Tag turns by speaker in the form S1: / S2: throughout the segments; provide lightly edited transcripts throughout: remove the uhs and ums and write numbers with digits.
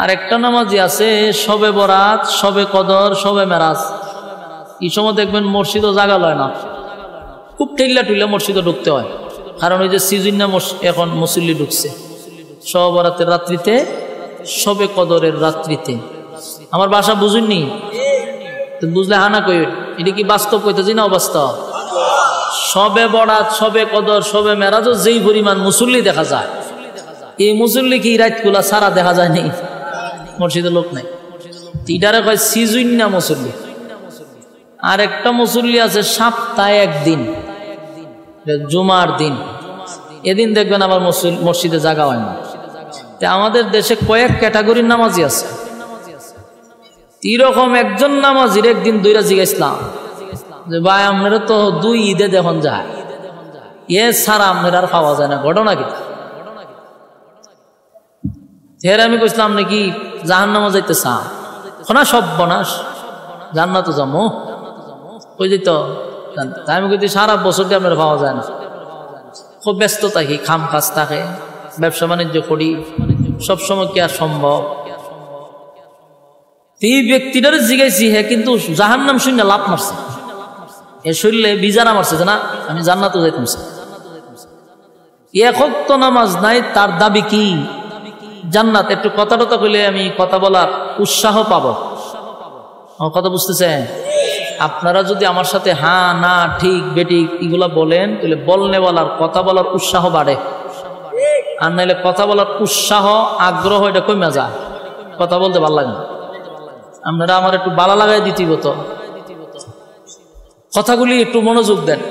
S1: আর একটা নামাজি আছে সবে বরাত, সবে কদর, সবে মেরাজ। এই সময় দেখবেন মসজিদও জাগা লয় না, খুব ঠেল্লা টুইলা মসজিদে ঢুকতে হয়। কারণ ওই যে সিজন্না এখন মুসল্লি ঢুকছে সবে বরাতের রাত্রিতে, সবে কদরের রাত্রিতে। আমার বাসা বুঝুননি? বুঝলে হানা কই, এটা কি বাস্তব কইতেছি না অবাস্তব? সবে বরাত, সবে কদর, সবে মেরাজও যেই পরিমাণ মুসল্লি দেখা যায়, এই মুসল্লি কি রাতগুলা সারা দেখা যায় নেই? মসজিদে লোক নাই, এটারে কয় সিজন্না মুসল্লি। আর একটা মুসল্লি আছে সপ্তাহে একদিন, জুমার দিন, এদিন দেখবেন আবার মসজিদে জাগা হয় না। আমাদের দেশে কয়েক ক্যাটাগরির নামাজি আছে। এরকম একজন নামাজির একদিন দুইটা জিজ্ঞাসলাম যে ভাই আপনারা তো 2 ঈদে দেখুন যায়, এ ছাড়া আপনার আর পাওয়া যায় না, ঘটনা কি? আমি কইছিলাম নাকি জাহান্নামে যাইতে চান? না সব বনাস, জান্নাতে যাবো কই যেত। আমি কইছি সারা বছর দিয়ে আপনার পাওয়া যায় না, খুব ব্যস্ত থাকি, খাম কাজ থাকে, ব্যবসা বাণিজ্য করি, সবসময় কি আর সম্ভব? এই ব্যক্তিটার জিগাইছি, হ্যাঁ কিন্তু জাহান্নাম শুনে লাভ মারছে, এ শরীরে বিজারা মারছে যে না আমি জান্নাতে যাইতাম। এক ওয়াক্ত নামাজ নাই, তার দাবি কি জান্নাত। একটু কথা টথা কইলে আমি কথা বলার উৎসাহ পাবো। আমার কথা বুঝতেছেন? আপনারা যদি আমার সাথে হ্যাঁ না ঠিক বেঠিক এগুলা বলেন, তাহলে বলনেওয়ালার কথা বলার উৎসাহ বাড়ে। আর নাইলে কথা বলার উৎসাহ আগ্রহ এটা কমে যায়, কথা বলতে ভালো লাগে না। আপনারা আমার একটু বালা লাগাই দিতে হতো, কথাগুলি একটু মনোযোগ দেন।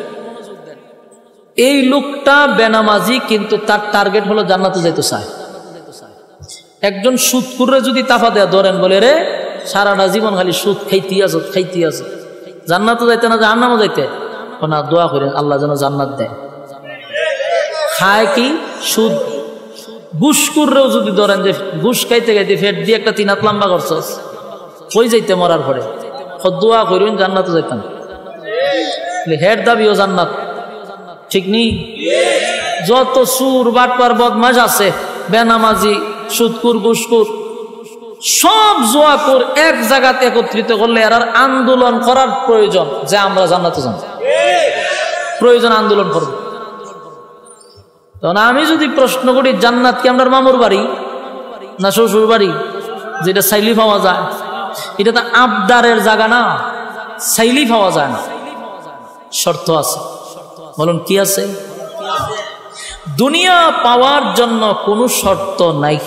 S1: এই লোকটা বেনামাজি, কিন্তু তার টার্গেট হলো জান্নাতে যাইতে চায়। একজন সুদখোররে যদি তাফা দেয়া ধরেন, বলে রে সারাটা জীবন খালি সুদ খাইতে আছো খাইতে আছো, জান্নাতে যাইতে না জাহান্নামে যাইতে, না দোয়া করেন আল্লাহ যেন জান্নাত দেয়। খায় কি? সুদ। ঘুষখোররেও যদি ধরেন যে ঘুষ খাইতে খাইতে ফেট দিয়ে একটা 3 হাত লম্বা করছস, কই যাইতে মরার পরে, দোয়া করেন জান্নাতে যাইতাম। হেড দাবিও জান্নাত, ঠিক নেই? যত সুর বাটপার বদমাশ আছে, বেনামাজি, সুদখোর, ঘুষখোর, সব জোয়াখোর এক জায়গাতে একত্রিত করলে আর আন্দোলন করার প্রয়োজন যে আমরা জান্নাতে যাব, প্রয়োজন আন্দোলন করব। তখন আমি যদি প্রশ্ন করি জান্নাত কি আপনার মামুর বাড়ি না শ্বশুর বাড়ি, যেটা চাইলি পাওয়া যায়? এটা তো আবদারের জায়গা না, চাইলি পাওয়া যায় না, শর্ত আছে। বলুন কি আছে? দুনিয়া পাওয়ার জন্য কোনো শর্ত নাই,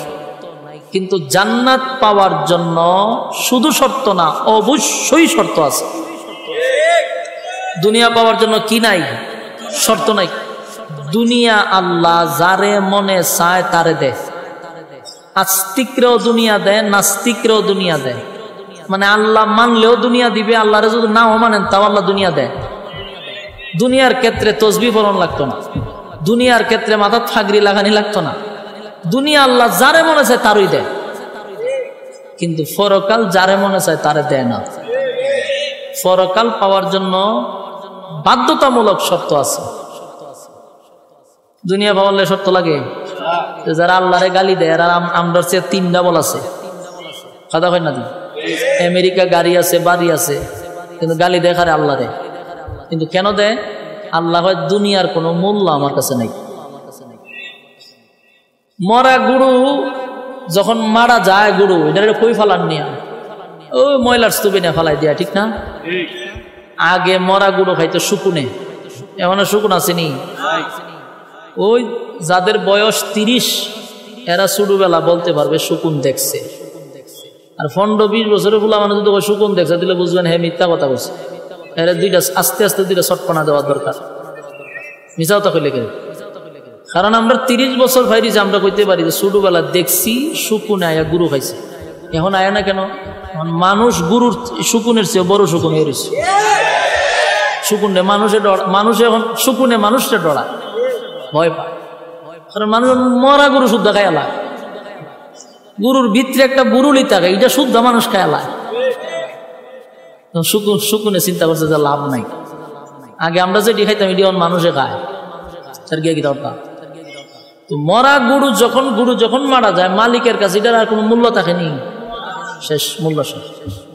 S1: কিন্তু জান্নাত পাওয়ার জন্য শুধু শর্ত না, অবশ্যই শর্ত আছে। দুনিয়া পাওয়ার জন্য কি নাই? শর্ত নাই। দুনিয়া আল্লাহ যারে মনে চায় তারে দেয়। আস্তিকরেও দুনিয়া দেয়, নাস্তিকরেও দুনিয়া দেয়। মানে আল্লাহ মানলেও দুনিয়া দিবে, আল্লাহরে যদি নাও মানেন তাও আল্লাহ দুনিয়া দেয়। দুনিয়ার ক্ষেত্রে তসবিহ পড়ন লাগতো না, দুনিয়ার ক্ষেত্রে মাথার ফাগরি লাগানি লাগতো না। দুনিয়া আল্লাহ যারে মনে চায় তারই দেয়, কিন্তু পরকাল যারে মনে চায় তারে দেয় না। পরকাল পাওয়ার জন্য বাধ্যতামূলক শর্ত আছে। দুনিয়া পাওয়ালে শর্ত লাগে? যারা আল্লাহরে গালি দেয় আর আমরা 3 ডাবল আছে, কথা কই না? আমেরিকা গাড়ি আছে, বাড়ি আছে, কিন্তু গালি দেয় খারে আল্লাহরে। কিন্তু কেন দেয়? আল্লাহ হয় দুনিয়ার কোনো মূল্য আমার কাছে নাই। মরা গুরু যখন মারা যায়, গুরু এটা কই ফালান নিয়া, ও ময়লার স্তূপে নিয়ে ফালাই দিয়া, ঠিক না? আগে মরা গুরু খাইতো শুকুনে, এমন শুকুন আসেনি? ওই যাদের বয়স 30 এরা ছোটবেলা বলতে পারবে শুকুন দেখছে। আর 15-20 বছরের ফুলা মানুষ যদি শুকুন দেখছে, দিলে বুঝবেন হ্যাঁ মিথ্যা কথা বলছে। এরা দুইটা আস্তে আস্তে দুইটা চটপনা দেওয়া দরকার, মিছা কথা কইলে কেন? কারণ আমরা 30 বছর ফাইরিছি, আমরা কইতে পারি যে ছোটবেলা দেখছি শুকুনে আয়া গুরু খাইছে। এখন আয়া না কেন? মানুষ গুরুর শুকুনের চেয়ে বড় শুকুন হয়ে রয়েছে। শুকুনে মানুষের ডর, মানুষ এখন শুকুনে মানুষটা ডরা, ভয় পায়। কারণ মানুষ মরা গরু শুদ্ধ খায়ালা, গরুর ভিতরে একটা বুরুলি থাকে, এটা শুদ্ধ মানুষ খায়ালা। শুকুনে চিন্তা করছে যে লাভ নাই। আগে আমরা যেটি খাইতাম এটি মানুষে খায়, তো মরা গরু যখন মারা যায় মালিকের কাছে এটার আর কোনো মূল্য থাকেনি, শেষ, মূল্য শেষ।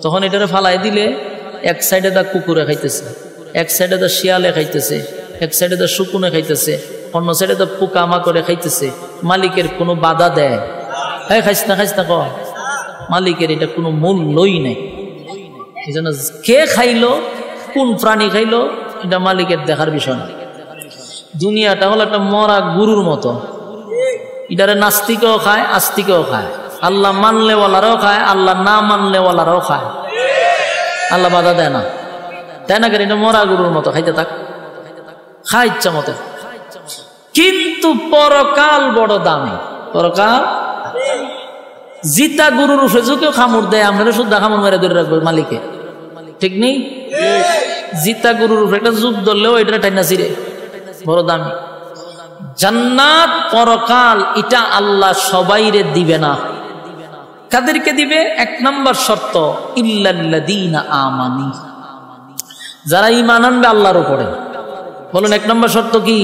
S1: তখন এটারে ফালাই দিলে এক সাইডে দা কুকুরে খাইতেছে, এক সাইডে দা শিয়ালে খাইতেছে, এক সাইডে দা শুকুনে খাইতেছে, অন্য সাইডে দা পোকামা করে খাইতেছে। মালিকের কোনো বাধা দেয়? হ্যাঁ, খাইস না ক, মালিকের এটা কোনো মূল্যই নেই। এই জন্য কে খাইলো, কোন প্রাণী খাইলো, এটা মালিকের দেখার বিষয় না। দুনিয়াটা হলো একটা মরা গরুর মতো, এটারে নাস্তিকেও খায়, আস্তিকেও খায়, আল্লাহ মানলেওয়ালারাও খায়, আল্লাহ না মানলেওয়ালারাও খায়। আল্লাহ বাধা দেয় না, তাই না? কেন? এটা মরা গরুর মতো, খাইতে থাক, খা ইচ্ছা মতো। কিন্তু পরকাল বড় দামি। পরকাল জিতা গরুর উপরে কেউ খামড় দেয়, আমরা শুদ্ধ খামড় মেরে ধরে রাখবো মালিকে, ঠিক নেই? জিতা গরুর উপরে একটা যুগ ধরলেও এটা টাইনা ছিঁড়ে, বড় দামি। জান্নাত পরকাল এটা আল্লাহ সবাইরে দিবে না। কাদেরকে দিবে? এক নাম্বার শর্ত, ইল্লাল্লাযীনা আমানু, যারা ঈমান আনবে আল্লাহর উপরে। বলুন এক নাম্বার শর্ত কি?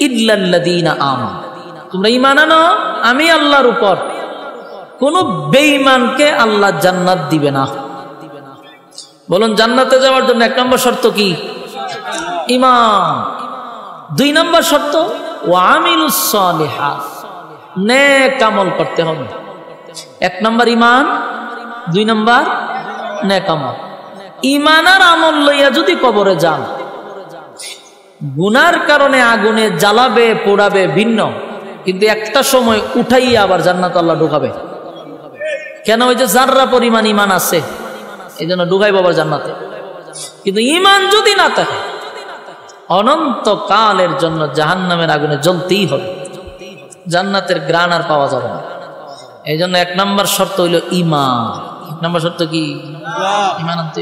S1: ইল্লাল্লাযীনা আমানু, তোমরা ঈমান আনো আমি আল্লাহর উপর। কোন বেঈমানকে আল্লাহ জান্নাত দিবে না। বলুন জান্নাতে যাওয়ার জন্য এক নম্বর শর্ত কি? ঈমান। দুই নম্বর শর্ত ওয়া আমিলুস সালিহাত, নেক আমল করতে হবে। এক নম্বর ঈমান, দুই নম্বর নেক আমল। ঈমান আর আমল লইয়া যদি কবরে যান, গুনার কারণে আগুনে জ্বালাবে পোড়াবে ভিন্ন, কিন্তু একটা সময় উঠাইয়া আবার জান্নাত আল্লাহ ঢুকাবে। কেন? ওই যে জাররা পরিমাণ ঈমান আছে, এই জন্য ঢুকাই বাবার জান্নাতে। কিন্তু ঈমান যদি না থাকে অনন্তকালের জন্য জাহান্নামের আগুনে জ্বলতেই হবে, জান্নাতের গ্রাণ আর পাওয়া যাবে না। এই জন্য এক নম্বর শর্ত হইল ঈমান। এক নম্বর শর্ত কি? ঈমান আনতে।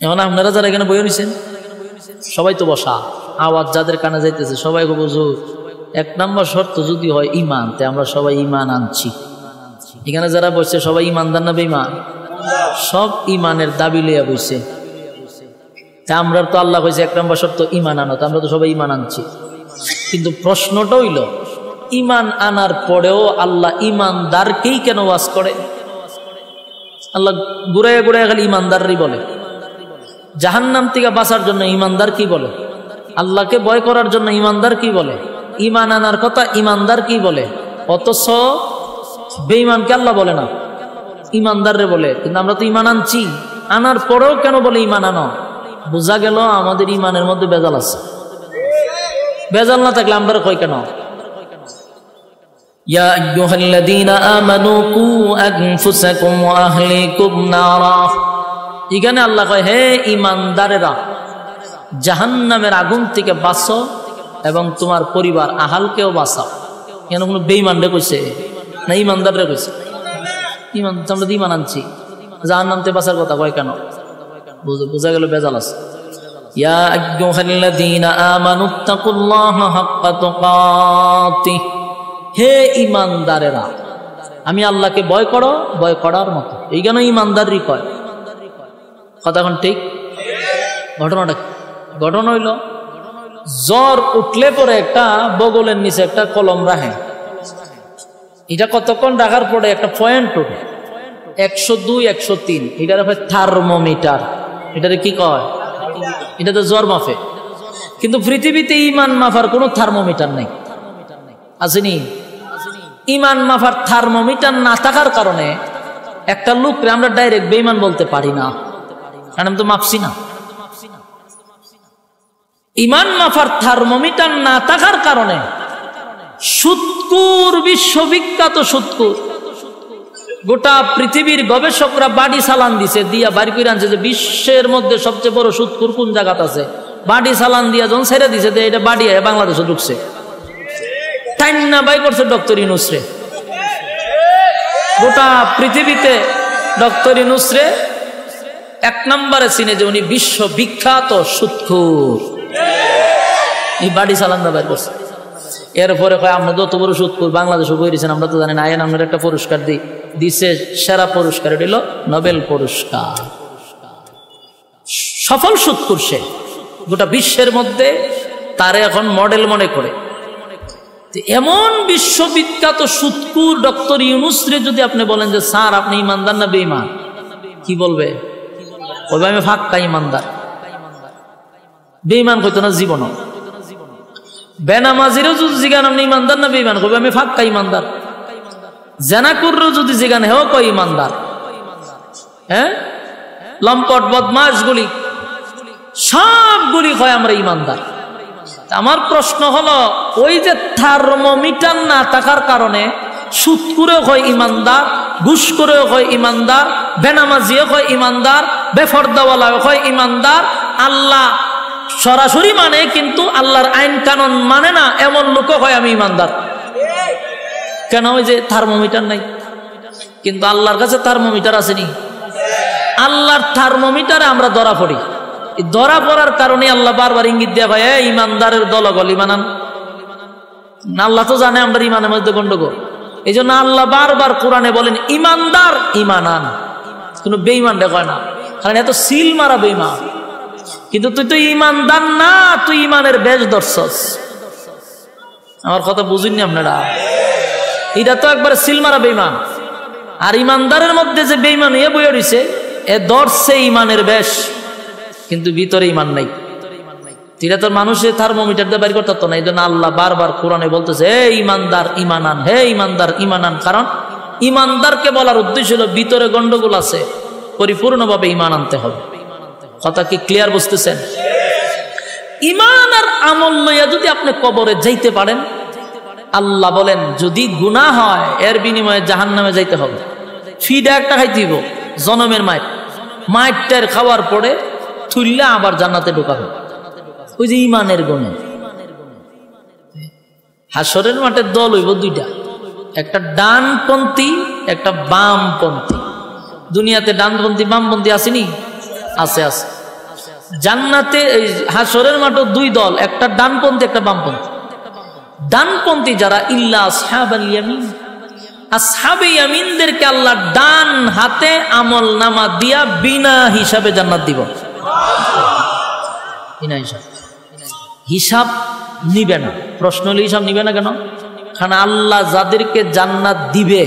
S1: এখন আপনারা যারা এখানে বই নিছেন সবাই তো বসা, আওয়াজ যাদের কানে যাইতেছে সবাই বুঝু। এক নম্বর শর্ত যদি হয় ঈমান, তে আমরা সবাই ঈমান আনছি। এখানে যারা বসছে সবাই ঈমানদার না বেঈমান? সব ঈমানের দাবি লইয়া বসছে। আমরা তো আল্লাহ কইছে এক নম্বর শর্ত ঈমান আনো, আমরা তো সবাই ঈমান আনছি। কিন্তু প্রশ্নটা হইল, ঈমান আনার পরেও আল্লাহ ঈমানদারকেই কেন ওয়াজ করে? আল্লাহ ঘুরাইয়া ঘুরাইয়া খালি ঈমানদারই বলে। জাহান্নাম থেকে বাঁচার জন্য ঈমানদার কি বলে? আল্লাহকে ভয় করার জন্য ঈমানদার কি বলে? ঈমান আনার কথা ঈমানদার কি বলে? অথচ বেঈমানকে আল্লাহ বলে না, ঈমানদাররে বলে। কিন্তু আমরা তো ঈমান আনছি, আনার পরেও কেন বলে ঈমান আনো? বোঝা গেল আমাদের ঈমানের মধ্যে বেজাল আছে। বেজাল না থাকলে আমরা কই কেন? ইয়া আইয়ুহাল্লাযীনা আমানু কু আনফুসাকুম ওয়া আহলিকুম নারা, এখানে আল্লাহ কয় হে ঈমানদারেরা জাহান্নামের আগুন থেকে বাঁচো এবং তোমার পরিবার আহালকেও বাঁচাও। কেন? কোনো বেঈমানরে কইছে না ঈমানদাররে কইছে? ঈমান, আমরা তো ঈমান আনছি, জাহান্নাম থেকে বাঁচার কথা কয় কেন? বোঝা গেল বেজাল আছে। ইয়া আইয়ুহাল্লাযীনা আমানুত্তাকুল্লাহা হাক্কা তুকাতিহ, হে ঈমানদারেরা আমি আল্লাহকে ভয় করো, ভয় করার মতো। এই কেন ঈমানদারই কয় কথা? এখন ঠিক ঘটনাটা কি? ঘটনা হইল জ্বর উঠলে পরে একটা বগলের নিচে একটা কলম রাখে, এটা কতক্ষণ রাখার পরে একটা পয়েন্ট ওঠে 102, 103, এটার থার্মোমিটার। এটারে কি কয়? এটা তো জ্বর মাপে। কিন্তু পৃথিবীতে ঈমান মাপার কোনো থার্মোমিটার নেই, আসেনি? ঈমান মাপার থার্মোমিটার না থাকার কারণে একটা লোকরে আমরা ডাইরেক্ট বেঈমান বলতে পারি না, কারণ আমি তো মাপছি না। ঈমান মাপার থার্মোমিটার না থাকার কারণে সুৎকুর, বিশ্ববিখ্যাত সুৎকুর, গোটা পৃথিবীর গবেষকরা বাড়ি চালান দিছে, দিয়া বাড়ি করে আনছে যে বিশ্বের মধ্যে সবচেয়ে বড় সুৎকুর কোন জায়গাতে আছে। বাড়ি চালান দিয়া যখন ছেড়ে দিছে, এটা বাড়ি বাংলাদেশে ঢুকছে। টাইন্না বাই করছে ডক্টর ইউনূসরে। গোটা পৃথিবীতে ডক্টর ইউনূসরে এক নম্বরে চিনে যে উনি বিশ্ববিখ্যাত সুৎকুর। এই বাড়ি চালান দা বাইর করছে। এরপরে কয় আমরা যত বড় সুৎকুর বাংলাদেশে বইছেন আমরা তো জানি না, আইন আমরা একটা পুরস্কার দিছে, সেরা পুরস্কার, এটা হলো নোবেল পুরস্কার। সফল সুৎকুর সে, গোটা বিশ্বের মধ্যে তারে এখন মডেল মনে করে। এমন বিশ্ববিখ্যাত সুৎকুর ডক্টর ইউনুসরে যদি আপনি বলেন যে স্যার আপনি ইমানদার না বেঈমান, কি বলবে? বলবে আমি ফাক্কা ইমানদার। বেঈমান কইতো না জীবন। বেনামাজিরও যদি জিগান আপনি ইমানদার না বেঈমান, কইবে আমি ফাক্কা ইমানদার। জেনাকুরও যদি জিগান হেও কই ইমানদার। হ্যাঁ, লম্পট বদমাশগুলি সবগুলি কয় আমরা ইমানদার। আমার প্রশ্ন হলো, ওই যে থার্মোমিটার না থাকার কারণে সুদ করেও হয় ইমানদার, ঘুষ করেও হয় ইমানদার, বেনামাজিও হয় ইমানদার, বেফরদাওয়ালাও হয় ইমানদার, আল্লাহ সরাসরি মানে কিন্তু আল্লাহর আইন কানুন মানে না এমন লোকও হয় আমি ইমানদার। কেন? ওই যে থার্মোমিটার নাই। কিন্তু আল্লাহর কাছে থার্মোমিটার আসেনি। আল্লাহর থার্মোমিটারে আমরা ধরা পড়ি। ধরা পড়ার কারণে আল্লাহ বারবার ইঙ্গিত দেয়া ভাই ইমানদারের দলগল ইমানান। আল্লাহ তো জানে আমরা ইমানের মধ্যে গন্ডগোল, এই জন্য আল্লাহ বারবার কোরআনে বলেন ইমানদার ইমানান, কোন বেঈমান দেখায় না, কারণ এত সিল মারা বেঈমান। কিন্তু তুই তো ইমানদার না, তুই ইমানের বেশ ধরছস। আমার কথা বুঝিনি আপনারা? এটা তো একবার সিল মারা বেঈমান। আর ইমানদারের মধ্যে যে বেঈমান এ বইয়া রইছে, এ ধরছে ইমানের বেশ, কিন্তু ভিতরে ইমান নাই। এটা তো মানুষের থার্মোমিটার দিয়ে বাইর করতে না। এই জন্য আল্লাহ বারবার কোরআনে বলতেছে হে ইমানদার ইমানান, হে ইমানদার ইমানান। কারণ ইমানদারকে বলার উদ্দেশ্য হলো ভিতরে গন্ডগোল আছে, পরিপূর্ণভাবে ইমান আনতে হবে। কথা কি ক্লিয়ার বুঝতেছেন? ইমান আর আমল লইয়া যদি আপনি কবরে যাইতে পারেন, আল্লাহ বলেন যদি গুনাহ হয় এর বিনিময়ে জাহান্নামে যাইতে হবে। ফিডা একটা খাইতে দিব, জনমের মাইটটার খাওয়ার পরে থুইলা আবার জান্নাতে ঢোকাবে। ওই যে ইমানের গুণে। হাসরের মাঠে দল হইব দুইটা, একটা ডানপন্থী একটা বামপন্থী। দুনিয়াতে ডানপন্থী বামপন্থী আসেনি? আছে আছে। জান্নাতে হাসরের মাঠে দুই দল, একটা ডানপন্থী একটা বামপন্থী। ডানপন্থী যারা ইল্লা আসহাবাল ইয়ামিন, আসহাবে ইয়ামিনদেরকে আল্লাহ ডান হাতে আমল নামা দিয়া বিনা হিসাবে জান্নাত দিব। বিনা হিসাব, হিসাব নিবে না। প্রশ্ন হলে হিসাব নিবে না কেন? কারণ আল্লাহ যাদেরকে জান্নাত দিবে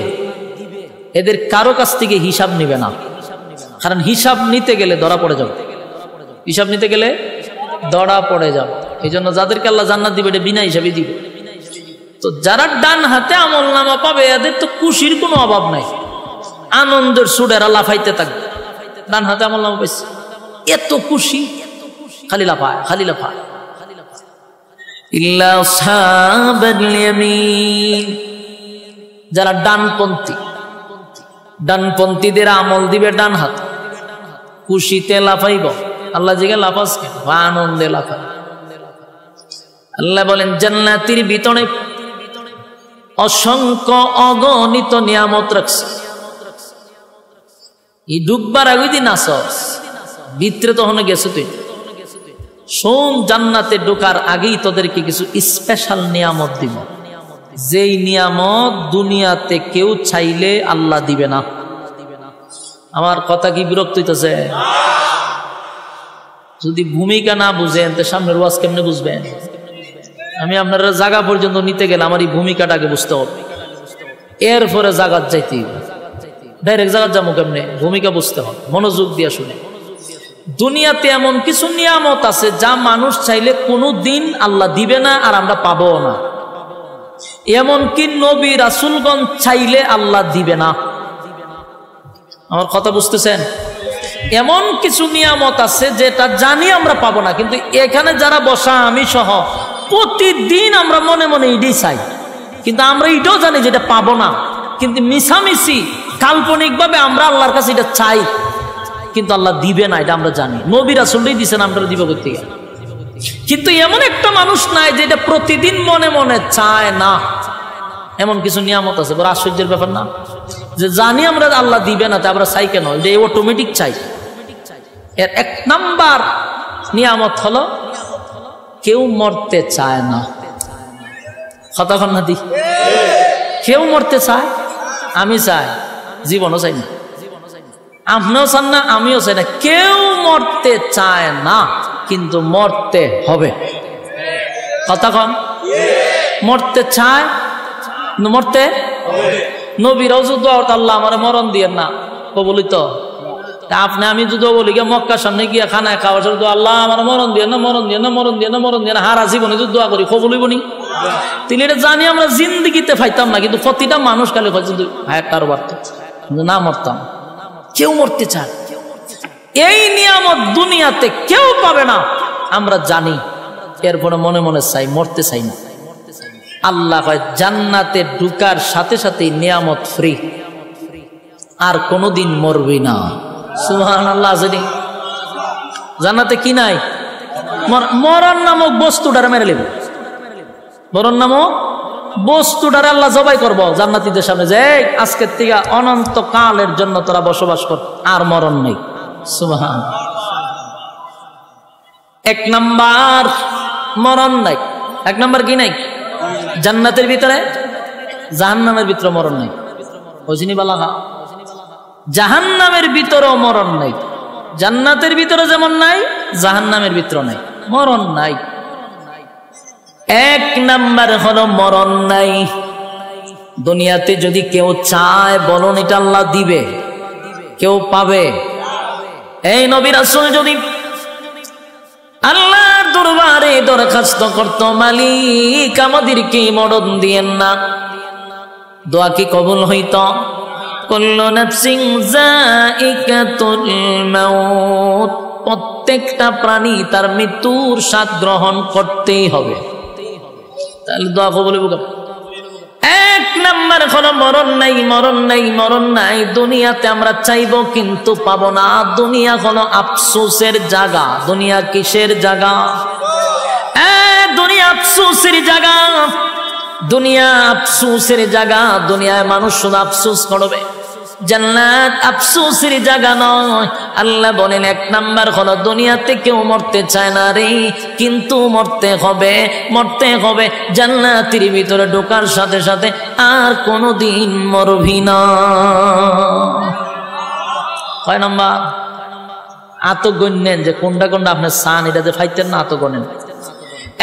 S1: এদের কারো কাছ থেকে হিসাব নিবে না। কারণ হিসাব নিতে গেলে ধরা পড়ে যাবে, হিসাব নিতে গেলে ধরা পড়ে যাবে। এই জন্য যাদেরকে আল্লাহ জান্নাত দিবে এটা বিনা হিসাবে দিবে। তো যারা ডান হাতে আমল নামা পাবে এদের তো খুশির কোনো অভাব নাই, আনন্দের সুরেরা লাফাইতে থাকবে। ডান হাতে আমল নামা পাইছে, এত খুশি, খালি লাফায় খালি লাফায়। ইল্লা আসহাবাল ইয়ামিন, যারা ডানপন্থী, ডানপন্থীদের আমল দিবে ডান হাত, খুশিতে লাফাইব। আল্লাহ জিগে লাফাস কেন? আনন্দে লাফায়। আল্লাহ বলেন জান্নাতের ভিতরে অসংখ্য অগণিত নিয়ামত রাখছে। এই ডুববার আগে দিন আসস, ভিতরে তখন গেছো তুই শোন, জান্নাতে ঢোকার আগেই তোদেরকে কিছু স্পেশাল নিয়ামত দিব, যেই নিয়ামত দুনিয়াতে কেউ চাইলে আল্লাহ দিবে না। আমার কথা কি বিরক্ত হইতেছে? যদি ভূমিকা না বুঝেন তো সামনের ওয়াজ কেমনে বুঝবেন? আমি আপনারা জায়গা পর্যন্ত নিতে গেলে আমার এই ভূমিকাটাকে বুঝতে হবে, এরপরে জায়গাত যাইতে হবে। ডাইরেক্ট জায়গাত যাবো কেমনে? ভূমিকা বুঝতে হবে, মনোযোগ দিয়ে শুনে। দুনিয়াতে এমন কিছু নিয়ামত আছে যা মানুষ চাইলে কোনো দিন আল্লাহ দিবে না, আর আমরা পাবো না। এমনকি নবী রাসূলগণ চাইলে আল্লাহ দিবে না। আমার কথা বুঝতেছেন? এমন কিছু নিয়ামত আছে যেটা জানি আমরা পাবো না, কিন্তু এখানে যারা বসা আমি সহ প্রতিদিন আমরা মনে মনে এটাই চাই, কিন্তু আমরা এটাও জানি যেটা পাবো না। কিন্তু মিছামিছি কাল্পনিকভাবে আমরা আল্লাহর কাছে এটা চাই, কিন্তু আল্লাহ দিবে না, এটা আমরা জানি। নবী রাসূলই দিছেন, আমরা দিব করতে গেলে। কিন্তু এমন একটা মানুষ নাই যেটা প্রতিদিন মনে মনে চায় না। এমন কিছু নিয়ামত আছে, বড় আশ্চর্যের ব্যাপার না? যে জানি আমরা আল্লাহ দিবে না, তা আমরা চাই কেন? এটা অটোমেটিক চাই। এর এক নাম্বার নিয়ামত হলো কেউ মরতে চায় না। কতক্ষণ না দি? কেউ মরতে চায়, আমি চাই, জীবনও চাই না। আপনিও চান না, আমিও চাই না। কেউ মরতে চায় না, কিন্তু মরতে হবে। কতক্ষণ? মরতে চায়, মরতে নবীরাও যুদ্ধ আল্লাহ আমার মরণ দিয়েন না কবুলিত। আপনি আমি যুদ্ধ বলি গিয়ে মক্কার সামনে গিয়ে খানায় খাওয়ার যুদ্ধ আল্লাহ আমার মরণ দিয়ে না, মরণ দিয়ে না, মরণ দিয়ে না, মরণ দিয়ে না, হারা জীবনে যুদ্ধ করি কবুলিবনি। তিনি এটা জানি আমরা জিন্দিগিতে পাইতাম না, কিন্তু প্রতিটা মানুষ খালি যদি কারোবার না মরতাম। কেউ মরতে চায়, এই নিয়ামত দুনিয়াতে কেউ পাবে না আমরা জানি, এরপরে মনে মনে চাই, মরতে চাই না। আল্লাহ কয় জান্নাতে ঢুকার সাথে সাথে নিয়ামত ফ্রি, আর কোনোদিন মরবি না। সুবহানাল্লাহ। জান্নাতে কি নাই? মরণ নামক বস্তুটারে মেরে নেব, মরণ নামক বস্তুটারে আল্লাহ জবাই করব জান্নাতীদের সামনে, যে আজকের থেকে অনন্ত কালের জন্য তোরা বসবাস কর, আর মরণ নেই। সুবহানাল্লাহ। এক নাম্বার মরণ নাই। এক নাম্বার কি নাই? জান্নাতের ভিতরে, জাহান্নামের ভিতরে মরণ নাই। বুঝিনি বালাহা? জাহান্নামের ভিতরেও মরণ নাই। জান্নাতের ভিতরে যেমন নাই, জাহান্নামের ভিতরে নাই, মরণ নাই। এক নাম্বার হলো মরণ নাই। দুনিয়াতে যদি কেউ চায়, বলুন এটা আল্লাহ দিবে? কেউ পাবে? এই নবী রাসূল যদি আল্লাহর দরবারে দরখাস্ত করত, মালিক আমাদেরকে মরণ দিয়েন না, দোয়া কি কবুল হইত? কুল্লু নাফসিন যায়িকাতুল মাউত, প্রত্যেকটা প্রাণী তার মৃত্যুর স্বাদ গ্রহণ করতেই হবে, তাহলে দোয়া কবুল হবে। এক নাম্বার হলো মরণ নাই, মরণ নাই, মরণ নাই। দুনিয়াতে আমরা চাইবো কিন্তু পাবো না। দুনিয়া হলো আফসোসের জায়গা। দুনিয়া কিসের জায়গা? দুনিয়া আফসোসের জায়গা, দুনিয়া আফসোসের জায়গা। দুনিয়ায় মানুষ শুধু আফসোস করবে, জান্নাত আফসোসের জায়গা নয়। আল্লাহ বলেন এক নাম্বার হলো দুনিয়াতে কেউ মরতে চায় না রে, কিন্তু মরতে হবে, মরতে হবে। জান্নাতের ভিতরে ঢোকার সাথে সাথে আর কোনোদিন মরবি না। কয় নাম্বার? আত গণ্যেন যে কোনটা কোনটা আপনার সান, এটা যে ফাইতেন না, আত গণেন।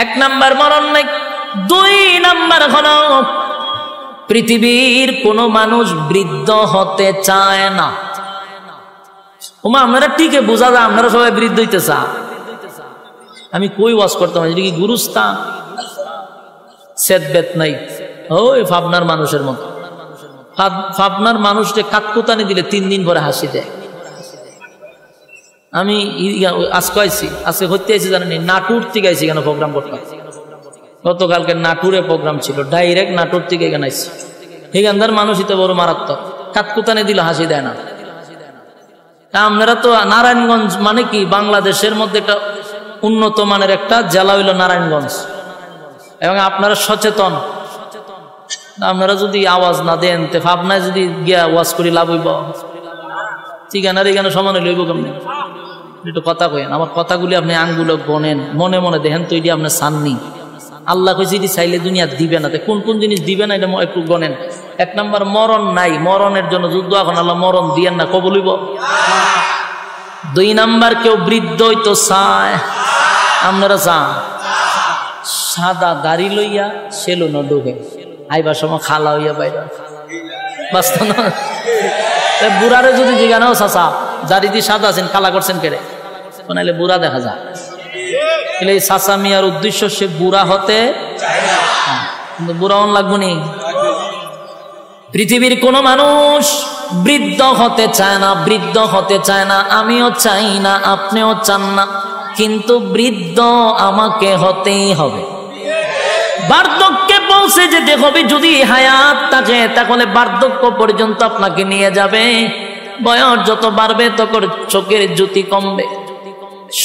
S1: এক নাম্বার মরণ নাই। দুই নাম্বার হলো পৃথিবীর কোন মানুষ বৃদ্ধ হতে চায় না। ওমা আপনারা ঠিকই বোঝা যায় আপনারা সবাই বৃদ্ধ হইতে চান। আমি কই ওয়াজ করতাম, এটা কি গুরুস্থান? সেদ বেত নাই, ওই ভাবনার মানুষের মতো। ভাবনার মানুষকে কাককুতানি দিলে 3 দিন পরে হাসি দেয়। আমি আজকে আইছি, আজকে হইতে আইছি জানেন, নাটুর থেকে আইছি কেন প্রোগ্রাম করতাম। গতকালকে নাটুরে প্রোগ্রাম ছিল, ডাইরেক্ট নাটুর থেকে এখানে আইছি। এখানকার মানুষই তো বড় মারাত্মক, কাককুতানি দিলে হাসি দেয় না। আপনারা তো নারায়ণগঞ্জ মানে কি বাংলাদেশের মধ্যে একটা উন্নত মানের একটা জেলা হইল নারায়ণগঞ্জ, এবং আপনারা সচেতন। আপনারা যদি আওয়াজ না দেন, তে ভাবনায় যদি গিয়া ওয়াজ করি লাভ হইব? ঠিকানার এখানে সমান লইব কেমনি? একটু কথা কইেন, আমার কথাগুলি আপনি আঙ্গুলো গনেন, মনে মনে দেখেন তো এটি আপনার চাননি। আল্লাহ কইছে এটি চাইলে দুনিয়া দিবে না, কোন কোন জিনিস দিবে না এটা একটু গনেন। এক নাম্বার মরণ নাই, মরণের জন্য যুদ্ধ, এখন আল্লাহ মরণ দিয়েন না, কবুল হইব। 2 নাম্বার কেউ বৃদ্ধ হইতো চায়, আপনারা চান? সাদা দাড়ি লইয়া সেলুন ঢুকে আইবার সময় খালা হইয়া বাইরে বাস্তব না। বুড়ারে যদি জিজ্ঞানাও চাচা দাড়ি দিয়ে সাদা আছেন, খালা করছেন কেড়ে, নাইলে বুড়া দেখা যায়। এই চাচা মিয়ার উদ্দেশ্য সে বুড়া হতে, কিন্তু বুড়া হন লাগবো নি। পৃথিবীর কোন মানুষ বৃদ্ধ হতে চায় না, বৃদ্ধ হতে চায় না। আমিও চাই না, আপনিও চান না, কিন্তু বৃদ্ধ আমাকে হতেই হবে। বার্ধক্যে পৌঁছে যেতে হবে। যদি হায়াত থাকে তাহলে বার্ধক্য পর্যন্ত আপনাকে নিয়ে যাবে। বয়স যত বাড়বে তখন চোখের জ্যোতি কমবে,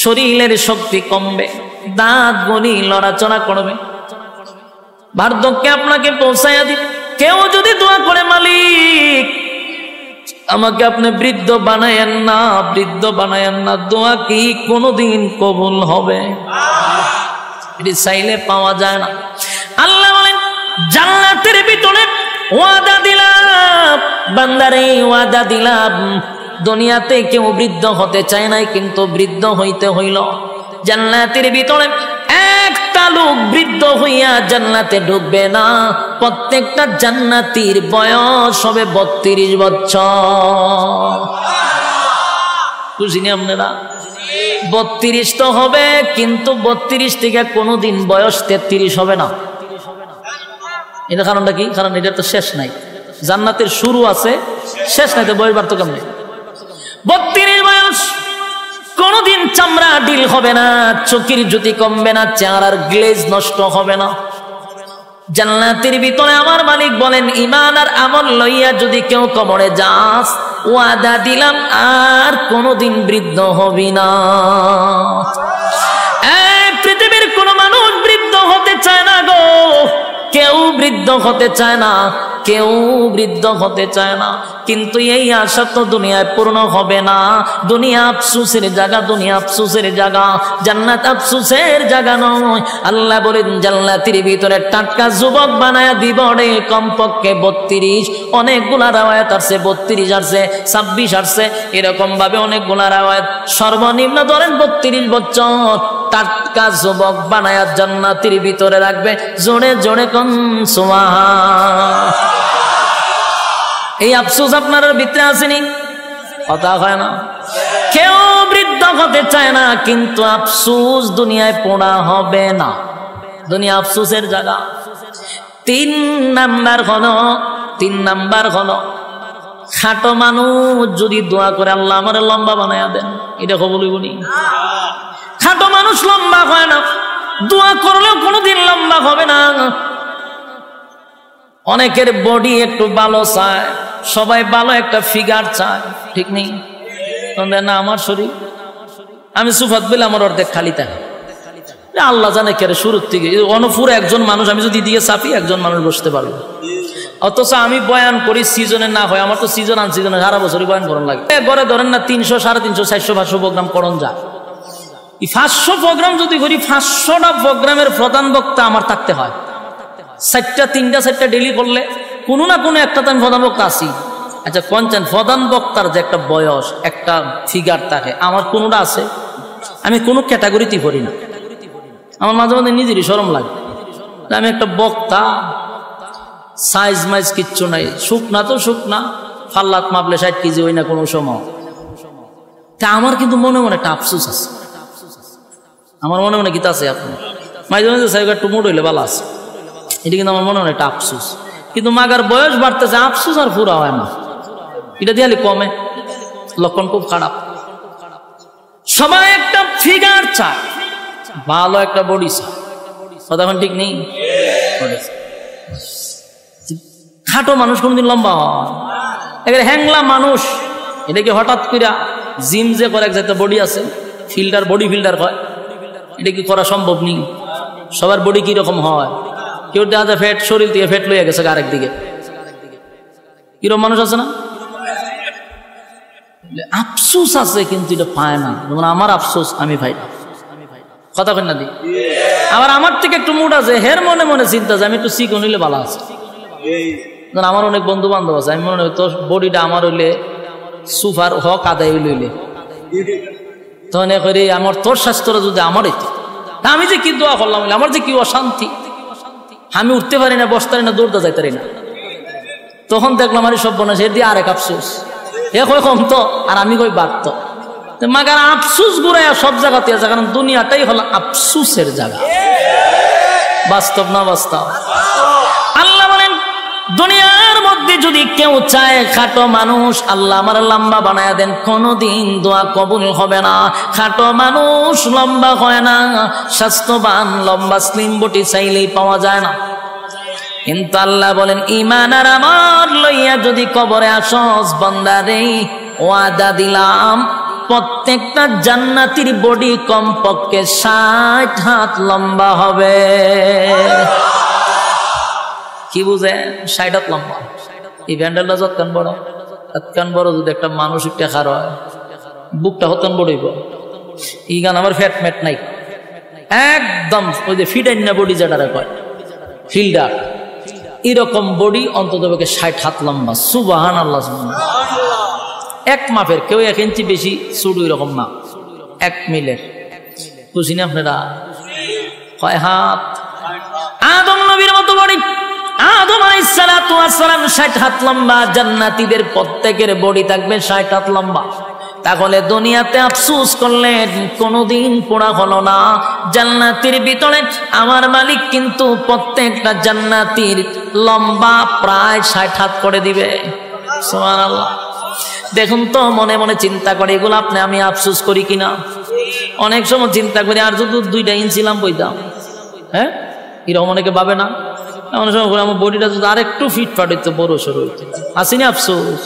S1: শরীরের শক্তি কমবে, দাঁত গলি লড়াচড়া করবে। বার্ধক্যে আপনাকে পৌঁছাইয়া দিবে। কেউ যদি দোয়া করে, মালিক আমাকে আপনি বৃদ্ধ বানায়েন না, বৃদ্ধ বানায়েন না, দোয়া কি কোনদিন কবুল হবে? এটি চাইলে পাওয়া যায় না। আল্লাহ বলেন জান্নাতের ভিতরে ওয়াদা দিলাম, বান্দারে ওয়াদা দিলাম। দুনিয়াতে কেউ বৃদ্ধ হতে চায় নাই, কিন্তু বৃদ্ধ হইতে হইল। জান্নাতের ভিতরে একটা লোক বৃদ্ধ হইয়া জান্নাতে ঢুকবে না। প্রত্যেকটা জান্নাতীর বয়স হবে 32 বছর। বুঝিনি আপনারা? 32 তো হবে, কিন্তু 32 থেকে কোনোদিন বয়স 33 হবে না। এটা কারণটা কি? কারণ এটা তো শেষ নাই। জান্নাতের শুরু আছে, শেষ নাই, তো বয়স বাড়তো কেমনে? 32 বয়স। কোনদিন চামড়া ডিল হবে না, চোখের জ্যোতি কমবে না, চেহারার গ্লেজ নষ্ট হবে না। জান্নাতের ভিতরে আমার মালিক বলেন, ঈমান আর আমল লইয়া যদি কেউ কবরে যাস, ওয়াদা দিলাম আর কোনদিন বৃদ্ধ হবি না। পৃথিবীর কোন মানুষ বৃদ্ধ হতে চায় না গো, কেউ বৃদ্ধ হতে চায় না, কেউ বৃদ্ধ হতে চায় না। কিন্তু এই আশা তো দুনিয়ায় পূর্ণ হবে না। দুনিয়া আফসোসের জায়গা, দুনিয়া আফসোসের জায়গা, জান্নাত আফসোসের জায়গা নয়। আল্লাহ বলেন জান্নাতের ভিতরে টাটকা যুবক বানায়া দিব রে, কমপক্ষে 32। অনেকগুলা রাওয়ায়াত আসছে 32 আসছে, 26 আসছে, এরকম ভাবে অনেকগুলা রাওয়ায়াত। সর্বনিম্ন ধরেন 32 বছর টাটকা যুবক বানায়া জান্নাতের ভিতরে রাখবে। জোরে জোরে কোন সুবহান। এই আফসোস আপনার ভিতরে আসেনি? কথা হয় না? কেউ বৃদ্ধ হতে চায় না, কিন্তু আফসোস দুনিয়ায় পড়া হবে না। দুনিয়া আফসোসের জায়গা। 3 নাম্বার হলো খাটো মানুষ যদি দোয়া করে, আল্লাহ আমারে লম্বা বানায়া দেন, এটা কবুল হইব নি? খাটো মানুষ লম্বা হয় না, দোয়া করলেও কোনোদিন লম্বা হবে না। অনেকের বডি একটু ভালো চায়, সবাই ভালো একটা ফিগার চায়, ঠিক নেই? না, আমার শরীর, আমি সুফাত বলে আমার অর্ধেক খালি থাকে। আল্লাহ জানে কেরে শুরুর থেকে অনপুরে একজন মানুষ আমি যদি দিয়ে চাপি, একজন মানুষ বসতে পারবে। অথচ আমি বয়ান করি সিজনে না হয়, আমার তো সিজন আন সিজনে সারা বছরই বয়ান করার লাগে। ঘরে ধরেন না 300, 350, 400, 500 প্রোগ্রাম করণ যায়। 500 প্রোগ্রাম যদি করি, 500টা প্রোগ্রামের প্রধান বক্তা আমার থাকতে হয়। 3টা ডেলি করলে কোনো না কোনো একটা তো আমি প্রধান বক্তা আছি। আচ্ছা পঞ্চান প্রধান বক্তার যে একটা বয়স, একটা ফিগার থাকে, আমার কোনোটা আছে? আমি কোনো ক্যাটাগরিতেই পড়ি না। আমার মাঝে মাঝে নিজেরই শরম লাগে, আমি একটা বক্তা, সাইজ মাইজ কিচ্ছু নাই, শুকনা তো শুকনা, ফাল্লাত মাপলে 60 কেজি হই না কোনো সময়। তা আমার কিন্তু মনে মনে একটা আফসোস আছে। আমার মনে মনে গীত আছে, আপনার মাঝে মাঝে সাহেব একটু মুড হইলে ভালো আছে, এটা কিন্তু আমার মনে মনে একটা আফসোস। কিন্তু মাগার বয়স বাড়তেছে, আফসোস আর পুরা হয় না, এটা দিয়ে কমে, লক্ষণ খুব খারাপ। সবাই একটা ফিগার চায়, ভালো একটা বডি চায়, কথা এখন ঠিক নেই? খাটো মানুষ কোনদিন লম্বা হয়? হ্যাংলা মানুষ, এটা কি হঠাৎ করে জিম যে করে একটা বডি আছে, ফিল্ডার, বডি ফিল্ডার হয়, এটা কি করা সম্ভব নেই? সবার বডি কি রকম হয়? কেউ দেখা যায় ফ্যাট, শরীর থেকে ফ্যাট লইয়া গেছে আরেক দিকে, কিরকম মানুষ আছে না? আফসোস আছে, কিন্তু এটা পায় না। যেমন আমার আফসোস আমি পাই না, কথা কেন না দিই। আবার আমার থেকে একটু মুড আছে, হের মনে মনে চিন্তা আছে আমি একটু চিকন হইলে ভালো আছে। আমার অনেক বন্ধু বান্ধব আছে, আমি মনে হয় তোর বডিটা আমার হইলে সুফার হক আদায় হইলে, তখন করে আমার তোর স্বাস্থ্যটা যদি আমার হইতো, আমি যে কি দোয়া করলাম, আমার যে কি অশান্তি, আমি উঠতে পারি না, বসতে পারি না, দৌড়তে যাইতে পারি না। তখন দেখলাম আমার সব বোনা সে দিয়ে আরেক আফসোস, এ কই কমতো আর আমি কই বাড়তো। মাগার আফসোস ঘুরাইয়া সব জায়গাতে আছে, কারণ দুনিয়াটাই হলো আফসোসের জায়গা। বাস্তব না বাস্তব? আল্লাহ বলেন দুনিয়ার মধ্যে যদি কেউ চায় খাটো মানুষ, আল্লাহ আমার লম্বা বানায়া দেন, কোনদিন দোয়া কবুল হবে না। খাটো মানুষ লম্বা হয় না, স্বাস্থ্যবান লম্বা স্লিম বডি চাইলেই পাওয়া যায় না। কিন্তু আল্লাহ বলেন ঈমান আর আমল লইয়া যদি কবরে আসস বান্দারে, ওয়াদা দিলাম প্রত্যেকটা জান্নাতীর বডি কমপক্ষে 60 হাত লম্বা হবে। কি বুঝে 60 হাত লম্বা? এই ব্যান্ডেলটা যতক্ষণ বড়, ততক্ষণ বড় যদি একটা মানুষ একটা খার হয়, বুকটা হতন বড়ইব। এই গান আমার ফ্যাট ম্যাট নাই, একদম ওই যে ফিট আইনা বডি যেটারে কয় ফিল্ডার, এরকম বডি অন্তত 60 হাত লম্বা। সুবহানাল্লাহ। এক মাপের, কেউ 1 ইঞ্চি বেশি ছোট এরকম না, 1 মিলের। বুঝিনি আপনারা? কয় হাত? আদম নবীর মতো বডি। আদম আলাইহিস সালাতু ওয়াস সালাম 60 হাত লম্বা, জান্নাতীদের প্রত্যেকের বডি থাকবে 60 হাত লম্বা। তাহলে দুনিয়াতে আফসোস করলেন, কোনদিন পোড়া হলো না। জান্নাতের ভিতরে আমার মালিক কিন্তু প্রত্যেকটা জান্নাতীর লম্বা প্রায় 60 হাত করে দিবে। সুবহানাল্লাহ। দেখুন তো, মনে মনে চিন্তা করে এগুলো আপনি আমি আফসোস করি কিনা? অনেক সময় চিন্তা করি আর যদি 2 ইঞ্চি লাম বইতাম, হ্যাঁ, এরকম অনেকে ভাবে না? এমন সময় আমার বডিটা যদি আর একটু ফিটফাট হইতো, বড় সড়ো হইতো, আসিনি আফসোস?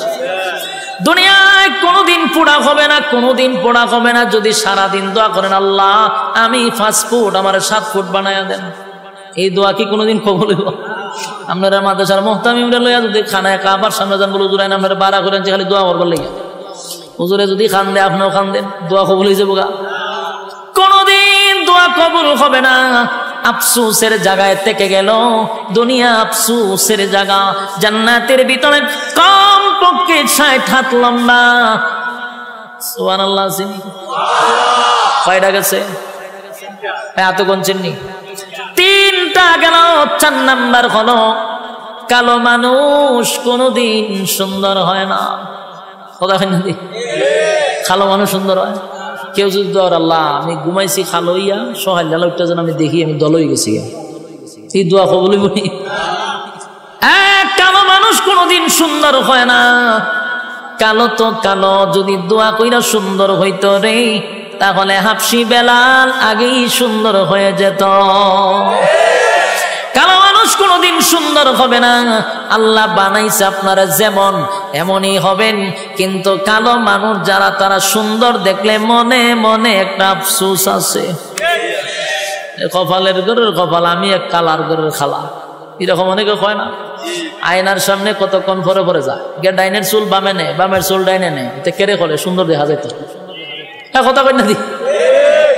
S1: দুনিয়ায় কোনোদিন পোড়া হবে না, কোনোদিন পোড়া হবে না যদি সারাদিন দোয়া করেন, আল্লাহ আমি 5 ফুট আমার 7 ফুট বানায়া দেন। এই দোয়া কি কোনোদিন কবুল হইব? আপনারা মাদ্রাসার মুহতামিমরা লইয়া যদি খানায় কাবার সামনে যান, বলে হুজুর আপনারা বাড়া করেন যে খালি দোয়া করবার লাগে, হুজুরে যদি খান দেয় আপনিও খান দেন, দোয়া কবুল হয়ে যাবো গা? কোনোদিন দোয়া কবুল হবে না। আফসোসের জায়গায় থেকে গেল দুনিয়া, আফসোসের জায়গা। জান্নাতের ভিতরে কম পক্ষে 60 হাত লম্বা। সুবহানাল্লাহ। কয়টা গেছে? এত গুনছেননি? 3টা গেল। 4 নাম্বার হলো কালো মানুষ কোনদিন সুন্দর হয় না। কথা হয় না? কালো মানুষ সুন্দর হয়? কেউ যদি ধর, আল্লাহ আমি ঘুমাইছি খালো ইয়া সহায় লালটা যেন আমি দেখি আমি দল হয়ে গেছি, এই দোয়া কবুল বলি? কালো মানুষ কোনদিন সুন্দর হয় না। কালো তো কালো, যদি দোয়া কইরা সুন্দর হইতো রে, তাহলে হাফসি বেলাল আগেই সুন্দর হয়ে যেত। কালো মানুষ কোনদিন সুন্দর হবে না। আল্লাহ বানাইছে আপনারা যেমন এমনই হবেন, কিন্তু কালো মানুষ যারা তারা সুন্দর দেখলে মনে মনে একটা আফসোস আছে। কপালের ঘরের কপাল, আমি এক কালার ঘরের খালা, এরকম অনেকে হয় না? আয়নার সামনে কতক্ষণ পরে পরে যায়, ডাইনের চুল বামে নেয়, বামের চুল ডাইনে নেয়, এটা কেড়ে করে সুন্দর দেখা যেত। কথা কই না দি?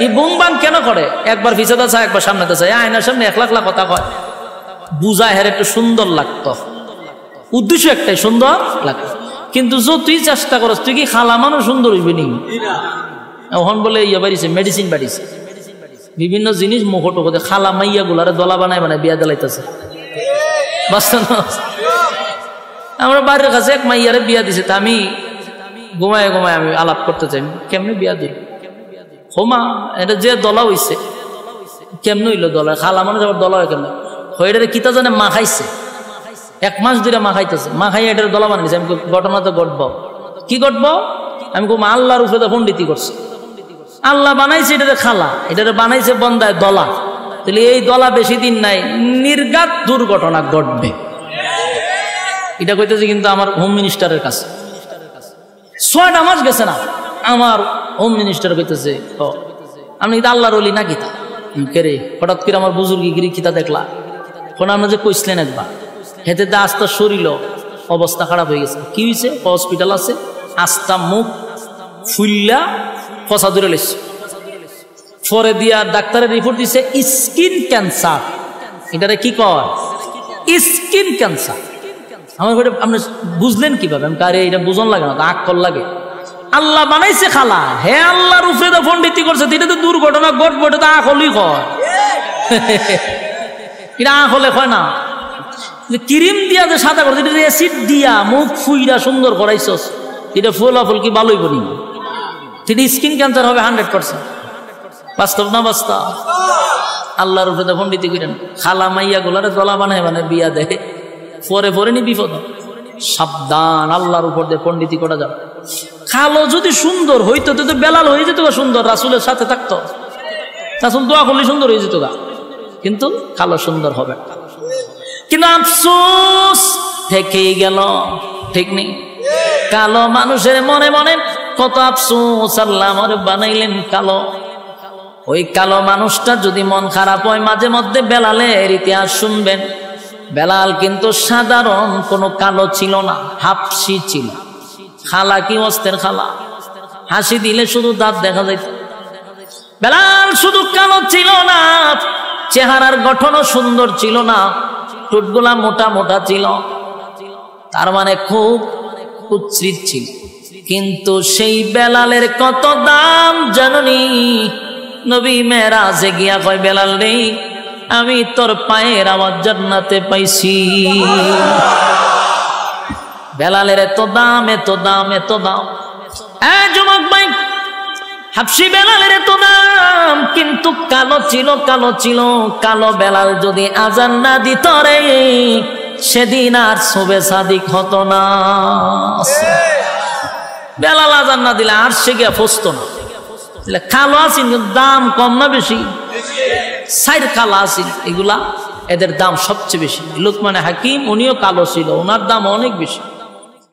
S1: এই বুম বাং কেন করে? একবার পিছাতে চায়, একবার সামনেতে চায়, আয়নার সামনে 1,00,000 কথা কয়, বুঝায় হের একটু সুন্দর লাগতো, উদ্দেশ্য একটাই সুন্দর লাগতো। কিন্তু তুই চেষ্টা করস, তুই কি খালা মানুষ সুন্দর হইবি নি? এখন বলে ইয়ে বাড়িছে, মেডিসিন বাড়িছে, বিভিন্ন জিনিস মুখো টোকো খালা মাইয়া গুলারে দলা বানায় বানায় বিয়া দিলাইতেছে। আমরা বাড়ির কাছে এক মাইয়ারে বিয়া দিছে, তা আমি ঘুমায় ঘুমায় আমি আলাপ করতে চাই, কেমনে বিয়া দিই? হোমা এটা যে দলা হইছে, কেমনে হইলো দলা? খালা মানুষ আবার দলা হয় কেমন? এটারে কিতা জানে মা খাইছে, 1 মাস ধরে মা খাইতেছে, মা খাইয়া এটার দলা বানিয়েছে। আমি ঘটনা তো ঘটবো, কি ঘটবো? আমি কম আল্লাহর উপরে পণ্ডিতি করছে। আল্লাহ বানাইছে এটারে খালা, এটারে বানাইছে বন্দায় দলা। তাহলে এই দলা বেশি দিন নাই, নির্ঘাত দুর্ঘটনা ঘটবে। এটা কইতেছে কিন্তু আমার হোম মিনিস্টারের কাছে 6টা মাস গেছে না, আমার হোম মিনিস্টার কইতেছে আপনি কিন্তু আল্লাহর ওলি নাকি? তা কেরে হঠাৎ করে আমার বুজুর্গিগিরি কিতা দেখলা? কোন আমরা যে কইছিলেন একবার, হেতে আস্তা শরীর অবস্থা খারাপ হয়ে গেছে। কি হয়েছে? হসপিটাল আছে, আস্তা মুখ ফুল্লা ফসা ধরে লেছে। পরে দিয়া ডাক্তারের রিপোর্ট দিছে স্কিন ক্যান্সার। এটারে কি কয়? Skin cancer. আমার ঘরে আপনি বুঝলেন কিভাবে? আমি কারে এটা বুঝন লাগে না, আক্কল লাগে। আল্লাহ বানাইছে খালা, হে আল্লাহর উপরে তো পণ্ডিতি করছে, এটা তো দুর্ঘটনা ঘটবো, এটা তো আকলই কয়। এটা আকলে কয় না। ক্রিম দিয়া যে সাদা করছে, এটা অ্যাসিড দিয়া মুখ ফুইরা সুন্দর করাইছস, এটা ফলাফল কি ভালোই বলি? এটা স্কিন ক্যান্সার হবে 100%। বাস্তব না বাস্তব? আল্লাহর উপরে তো পণ্ডিতি করেন। খালা মাইয়া গুলারে দলা বানায় মানে বিয়া দেয়, পরে পরে নি বিপদ। সাবধান, আল্লাহর উপর দিয়ে পণ্ডিতি করা যাবে। খালো যদি সুন্দর হইতো তো বেলাল হয়ে যেত সুন্দর, রাসূলের সাথে থাকতো, রাসূল দোয়া করলে সুন্দর হয়ে যেত গা। কিন্তু খালো সুন্দর হবে, কিন্তু আফসোস থেকেই গেল। ঠিক নেই? কালো মানুষের মনে মনে কত আফসোস, আল্লাহ আমার বানাইলেন কালো। ওই কালো মানুষটা যদি মন খারাপ হয়, মাঝে মধ্যে বেলালের ইতিহাস শুনবেন। বেলাল কিন্তু সাধারণ কোনো কালো ছিল না, হাফসি ছিল। খালা কি অস্তের খালা, হাসি দিলে শুধু দাঁত দেখা যাইত। বেলাল শুধু কালো ছিল না, চেহারার গঠনও সুন্দর ছিল না, ঠোঁটগুলা মোটা মোটা ছিল, তার মানে খুব কুৎসিত ছিল। কিন্তু সেই বেলালের কত দাম জাননি? নবী মেরাজে গিয়া কয়, বেলাল নেই আমি তোর পায়ের আওয়াজ জান্নাতে পাইছি। বেলালের এত দাম, এত দাম, এত দাম। যুবক ভাই, হাবশি বেলালের এত দাম, কিন্তু কালো ছিল, কালো ছিল। কালো বেলাল যদি আজান না দিত রে, সেদিন আর শোবে সাদিক হতো না। বেলাল আজান না দিলে আর সে গিয়া ফসত না। কালো আসিন, দাম কম না বেশি? সাইড কালো আসিন, এগুলা এদের দাম সবচেয়ে বেশি। লুকমানে হাকিম উনিও কালো ছিল, ওনার দাম অনেক বেশি।